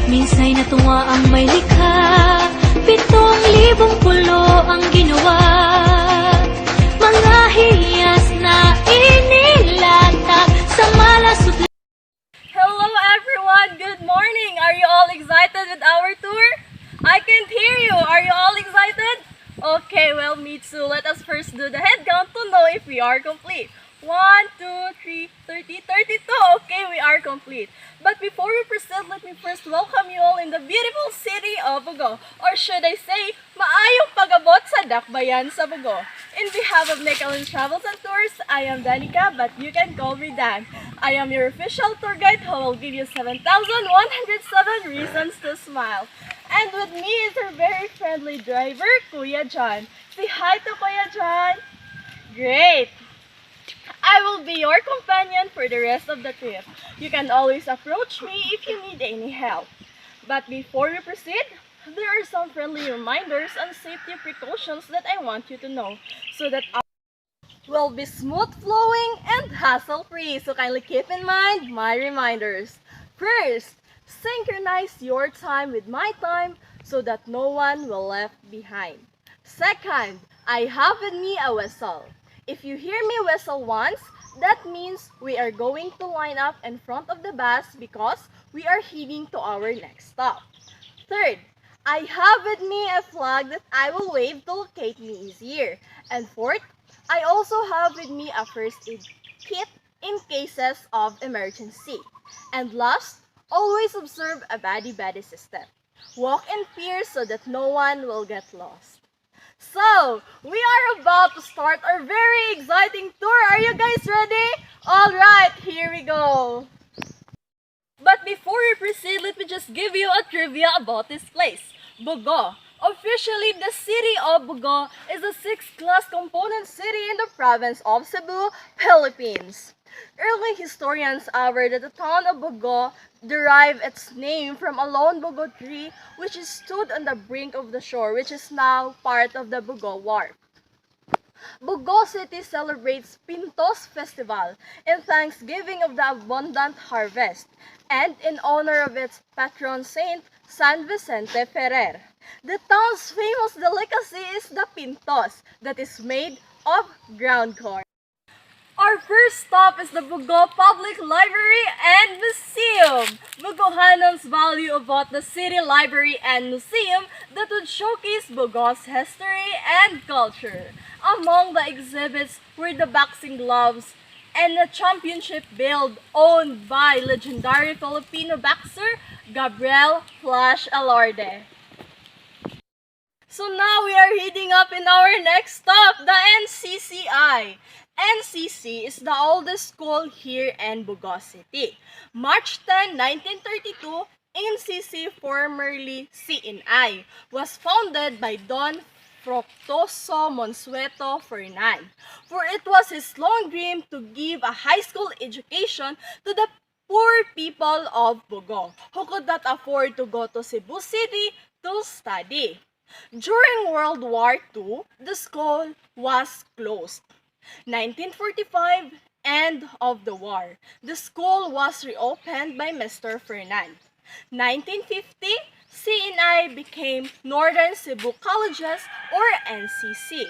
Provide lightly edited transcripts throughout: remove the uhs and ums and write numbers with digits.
Minsay natuwa ang may likha, 7,000 pulo ang ginawa. Mga hiyas na inilatag sa malasot. Hello everyone! Good morning! Are you all excited with our tour? I can't hear you! Are you all excited? Okay, well, me too. Let us first do the head count to know if we are complete. 1, 2, 3, 30, 32. Okay, we are complete. But before we proceed, let me first welcome you all in the beautiful city of Bugo. Or should I say, maayong pag-abot sa dakbayan sa Bugo. In behalf of Nickel Travels and Tours, I am Danica, but you can call me Dan. I am your official tour guide who will give you 7,107 reasons to smile. And with me is our very friendly driver, Kuya John. Say hi to Kuya John. Great! I will be your companion for the rest of the trip. You can always approach me if you need any help. But before we proceed, there are some friendly reminders and safety precautions that I want you to know so that our will be smooth flowing and hassle-free. So kindly keep in mind my reminders. First, synchronize your time with my time so that no one will left behind. Second, I have with me a whistle. If you hear me whistle once, that means we are going to line up in front of the bus because we are heading to our next stop. Third, I have with me a flag that I will wave to locate me easier. And fourth, I also have with me a first aid kit in cases of emergency. And last, always observe a buddy-buddy system. Walk in pairs so that no one will get lost. So, we are about to start our very exciting tour. Are you guys ready? Alright, here we go. But before we proceed, let me just give you a trivia about this place. Bugo. Officially, the city of Bugo is a 6th-class component city in the province of Cebu, Philippines. Early historians aver that the town of Bugo derived its name from a lone bugo tree which stood on the brink of the shore, which is now part of the Bugo Wharf. Bugo City celebrates Pintos Festival in thanksgiving of the abundant harvest and in honor of its patron saint, San Vicente Ferrer. The town's famous delicacy is the Pintos, that is made of ground corn. Our first stop is the Bugo Public Library and Museum. Bugohanons value about the city library and museum that would showcase Bugo's history and culture. Among the exhibits were the boxing gloves and a championship belt owned by legendary Filipino boxer Gabriel Flash Alorde. So now we are heading up in our next stop, the NCCI. NCC is the oldest school here in Bugo City. March 10, 1932, NCC, formerly CNI, was founded by Don Fructuoso Monsueto Fernan, for it was his long dream to give a high school education to the poor people of Bugo, who could not afford to go to Cebu City to study. During World War II, the school was closed. 1945, end of the war. The school was reopened by Mr. Fernan. 1950, CNI became Northern Cebu Colleges or NCC.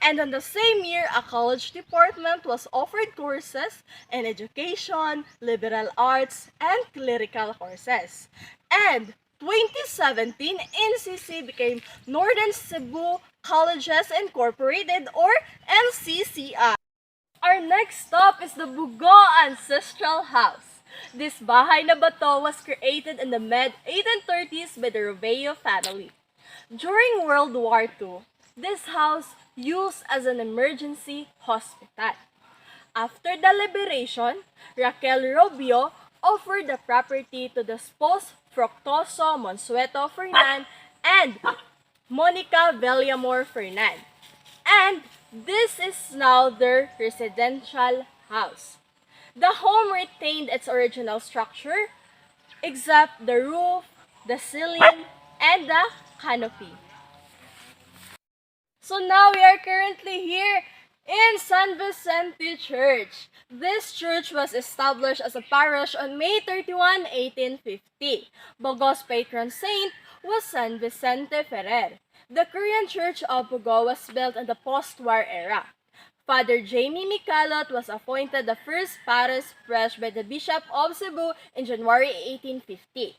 And in the same year, a college department was offered courses in education, liberal arts, and clerical courses. And 2017, NCC became Northern Cebu Colleges Incorporated or NCCI. Our next stop is the Bugo Ancestral House. This bahay na bato was created in the mid-1830s by the Robeo family. During World War II, this house used as an emergency hospital. After the liberation, Raquel Robio offered the property to the spouse Fructuoso Monsueto Fernan and Monica Villamor Fernand. And this is now their residential house. The home retained its original structure, except the roof, the ceiling, and the canopy. So now we are currently here in San Vicente Church. This church was established as a parish on May 31, 1850. Bogo's patron saint was San Vicente Ferrer. The Korean Church of Bogo was built in the post-war era. Father Jamie Micalot was appointed the first parish priest by the Bishop of Cebu in January 1850.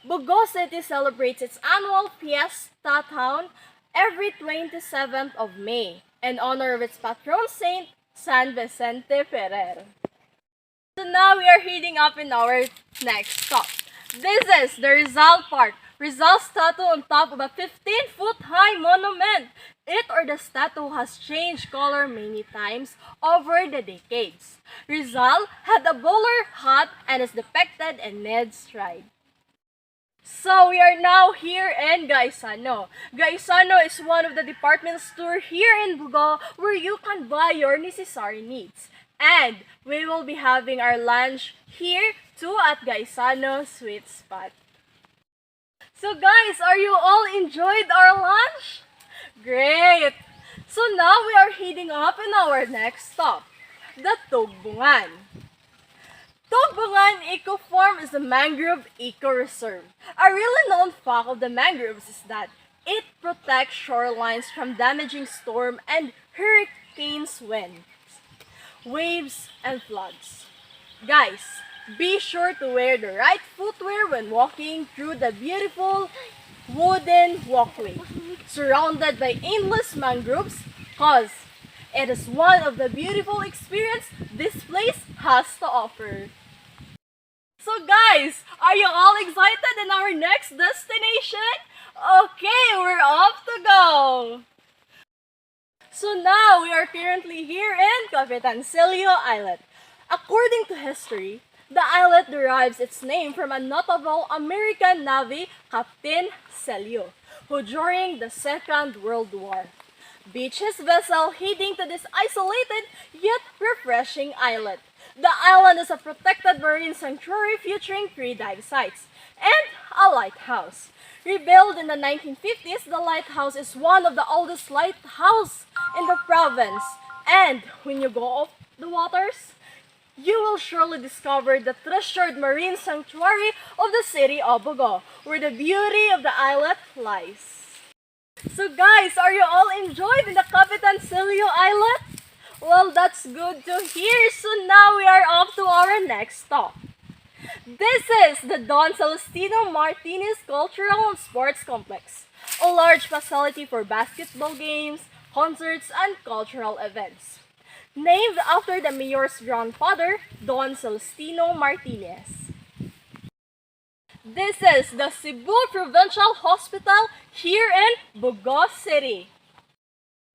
Bogo City celebrates its annual Fiesta Town every 27th of May in honor of its patron saint, San Vicente Ferrer. So now we are heading up in our next stop. This is the Rizal Park. Rizal's statue on top of a 15-foot high monument. It or the statue has changed color many times over the decades. Rizal had a bowler hat and is depicted in Ned's stride. So we are now here in Gaisano. Gaisano is one of the department stores here in Bugo where you can buy your necessary needs. And we will be having our lunch here too at Gaisano Sweet Spot. So guys, are you all enjoyed our lunch? Great! So now we are heading up in our next stop, the Tugbungan. Tugbungan Eco Farm is a mangrove eco-reserve. A really known fact of the mangroves is that it protects shorelines from damaging storm and hurricanes winds, waves, and floods. Guys, be sure to wear the right footwear when walking through the beautiful wooden walkway surrounded by endless mangroves cause it is one of the beautiful experiences this place has to offer. So guys, are you all excited in our next destination? Okay, we're off to go! So now we are currently here in Capitan Celio Islet. According to history, the islet derives its name from a notable American Navy Captain Celio, who during the Second World War beached his vessel heading to this isolated yet refreshing islet. The island is a protected marine sanctuary featuring 3 dive sites and a lighthouse. Rebuilt in the 1950s, the lighthouse is one of the oldest lighthouses in the province. And when you go off the waters, you will surely discover the treasured marine sanctuary of the city of Bogo, where the beauty of the islet lies. So guys, are you all enjoyed in the Capitan Celio Islet? Well, that's good to hear. So now we are off to our next stop. This is the Don Celestino Martinez Cultural and Sports Complex, a large facility for basketball games, concerts, and cultural events. Named after the mayor's grandfather, Don Celestino Martinez. This is the Cebu Provincial Hospital here in Bogo City.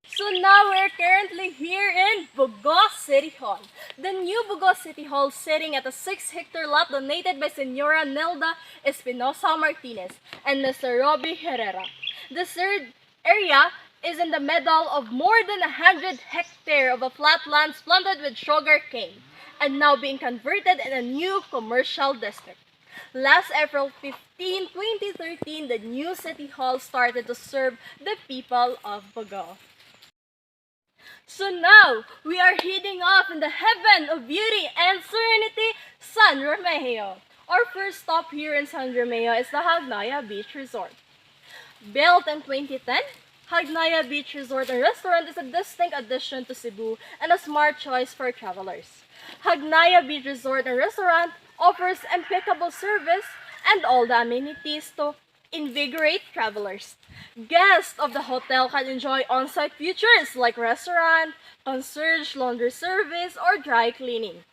So now we're currently here in Bogo City Hall. The new Bogo City Hall sitting at a 6-hectare lot donated by Senora Nelda Espinosa Martinez and Mr. Robbie Herrera. The third area is in the middle of more than 100 hectares of a flat land planted with sugar cane and now being converted in a new commercial district. Last April 15, 2013, the new City Hall started to serve the people of Bogo. So now, we are heading off in the heaven of beauty and serenity, San Romeo. Our first stop here in San Romeo is the Hagnaya Beach Resort. Built in 2010, Hagnaya Beach Resort and Restaurant is a distinct addition to Cebu and a smart choice for travelers. Hagnaya Beach Resort and Restaurant offers impeccable service and all the amenities to invigorate travelers. Guests of the hotel can enjoy on-site features like restaurant, concierge, laundry service, or dry cleaning.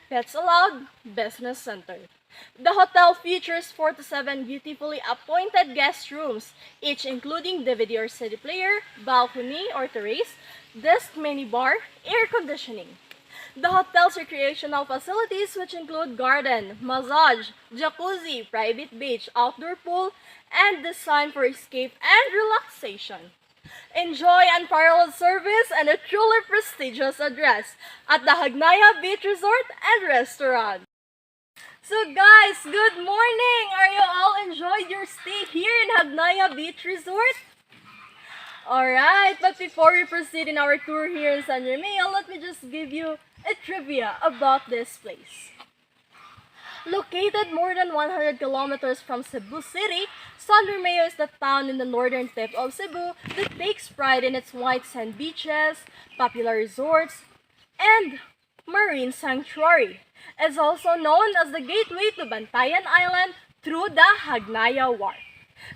Pets allowed, business center. The hotel features 4 to 7 beautifully appointed guest rooms, each including DVD or CD player, balcony or terrace, desk mini bar, air conditioning. The hotel's recreational facilities, which include garden, massage, jacuzzi, private beach, outdoor pool, and designed for escape and relaxation. Enjoy unparalleled service and a truly prestigious address at the Hagnaya Beach Resort and Restaurant. So guys, good morning! Are you all enjoyed your stay here in Hagnaya Beach Resort? Alright, but before we proceed in our tour here in San Romeo, let me just give you a trivia about this place. Located more than 100 kilometers from Cebu City, San Romeo is the town in the northern tip of Cebu that takes pride in its white sand beaches, popular resorts, and marine sanctuary. It's also known as the gateway to Bantayan Island through the Hagnaya Wharf.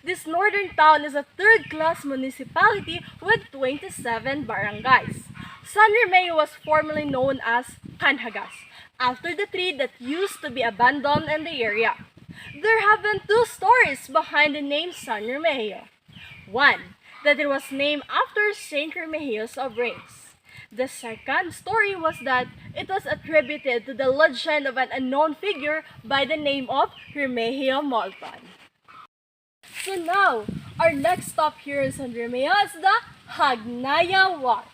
This northern town is a third-class municipality with 27 barangays. San Romeo was formerly known as Canhagas, after the tree that used to be abandoned in the area. There have been two stories behind the name San Romeo. One, that it was named after Saint Remedios of Reyes. The second story was that it was attributed to the legend of an unknown figure by the name of Remigio Molton. So now, our next stop here in San Romeo is the Hagnaya Wharf.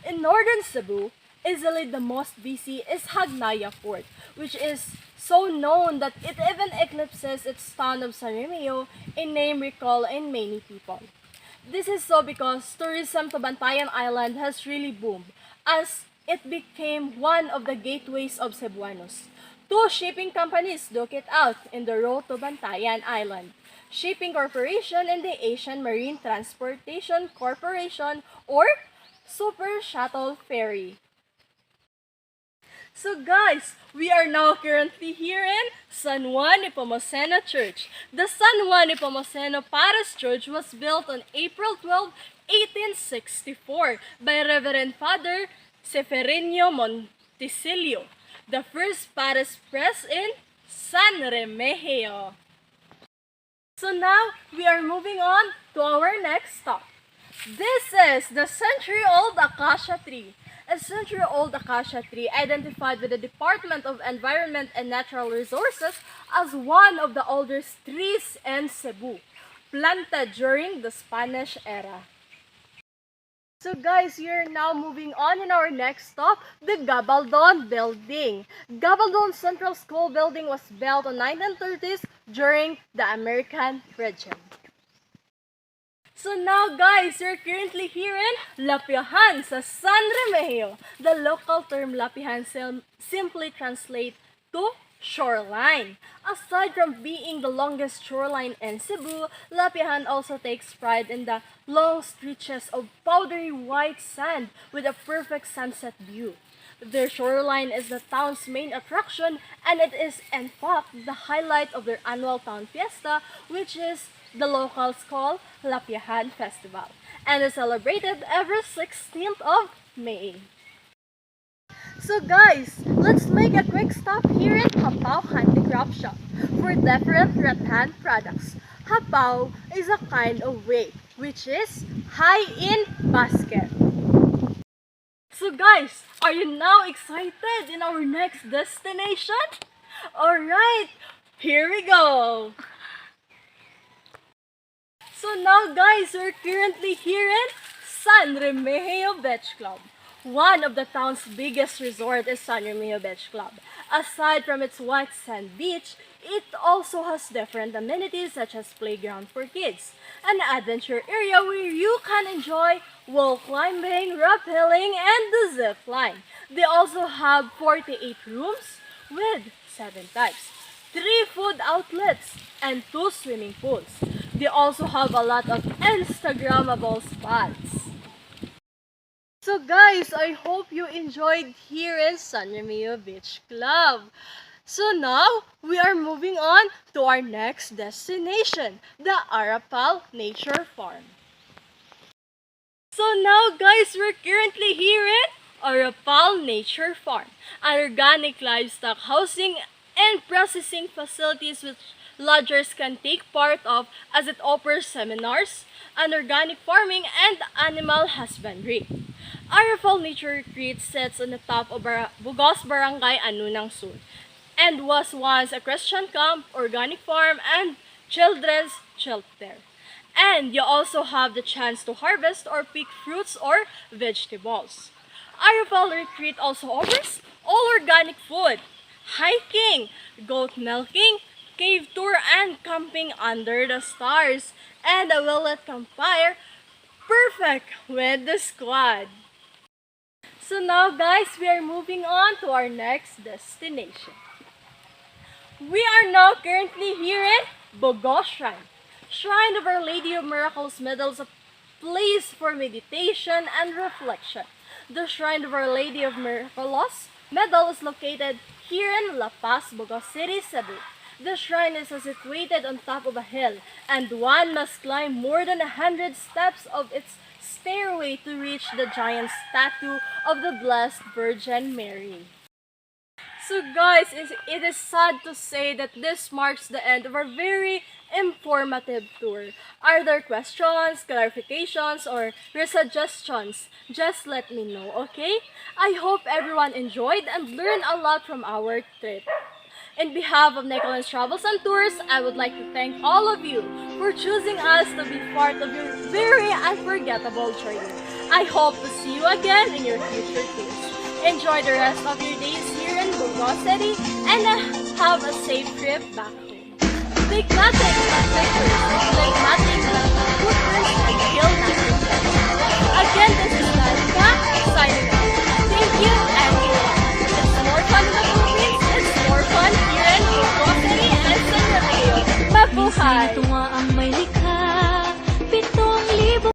In northern Cebu, easily the most busy is Hagnaya Fort, which is so known that it even eclipses its town of San Romeo, a name recalled in many people. This is so because tourism to Bantayan Island has really boomed, as it became one of the gateways of Cebuanos. Two shipping companies duke it out in the road to Bantayan Island: Shipping Corporation and the Asian Marine Transportation Corporation, or Super Shuttle Ferry. So guys, we are now currently here in San Juan Nepomuceno Church. The San Juan Nepomuceno Parish Church was built on April 12, 1864 by Reverend Father Seferino Monticelio, the first parish priest in San Remigio. So now, we are moving on to our next stop. This is the century-old acacia tree. A century-old acacia tree identified by the Department of Environment and Natural Resources as one of the oldest trees in Cebu, planted during the Spanish era. So guys, we are now moving on in our next stop, the Gabaldon Building. Gabaldon Central School Building was built in 1930s during the American Regime. So now guys, we're currently here in Lapihan sa San Remigio. The local term Lapihan simply translates to shoreline. Aside from being the longest shoreline in Cebu, Lapihan also takes pride in the long stretches of powdery white sand with a perfect sunset view. Their shoreline is the town's main attraction, and it is in fact the highlight of their annual town fiesta, which is the locals call Lapihan Festival, and is celebrated every 16th of May. So guys, let's make a quick stop here in Hapao Handicraft Shop for different rattan products. Hapao is a kind of weight, which is high in basket. So guys, are you now excited in our next destination? Alright, here we go! So now guys, we're currently here in San Remigio Beach Club. One of the town's biggest resort is San Remigio Beach Club. Aside from its white sand beach, it also has different amenities such as playground for kids, an adventure area where you can enjoy wall climbing, rappelling, and the zip line. They also have 48 rooms with 7 types, 3 food outlets, and 2 swimming pools. They also have a lot of Instagrammable spots. So guys, I hope you enjoyed here in San Remigio Beach Club. So now, we are moving on to our next destination, the Arapal Nature Farm. So now guys, we're currently here in Arapal Nature Farm, an organic livestock housing and processing facilities which lodgers can take part of, as it offers seminars on organic farming and animal husbandry. Our fall nature retreat sits on the top of Bugos Barangay, Anunang Sur, and was once a Christian camp, organic farm, and children's shelter. And you also have the chance to harvest or pick fruits or vegetables. Our fall retreat also offers all organic food, hiking, goat milking, cave tour, and camping under the stars, and a well-lit campfire, perfect with the squad. So now guys, we are moving on to our next destination. We are now currently here in Bogos Shrine. Shrine of Our Lady of Miracles Medal is a place for meditation and reflection. The Shrine of Our Lady of Miracles Medal is located here in La Paz, Bogos City, Cebu. The shrine is situated on top of a hill, and one must climb more than 100 steps of its stairway to reach the giant statue of the Blessed Virgin Mary. So guys, it is sad to say that this marks the end of our very informative tour. Are there questions, clarifications, or suggestions? Just let me know, okay? I hope everyone enjoyed and learned a lot from our trip. In behalf of Nicholas Travels and Tours, I would like to thank all of you for choosing us to be part of your very unforgettable journey. I hope to see you again in your future tours. Enjoy the rest of your days here in Bogos City and have a safe trip back home. Take nothing but pictures, live nothing but put first and kill nothing. Again, this is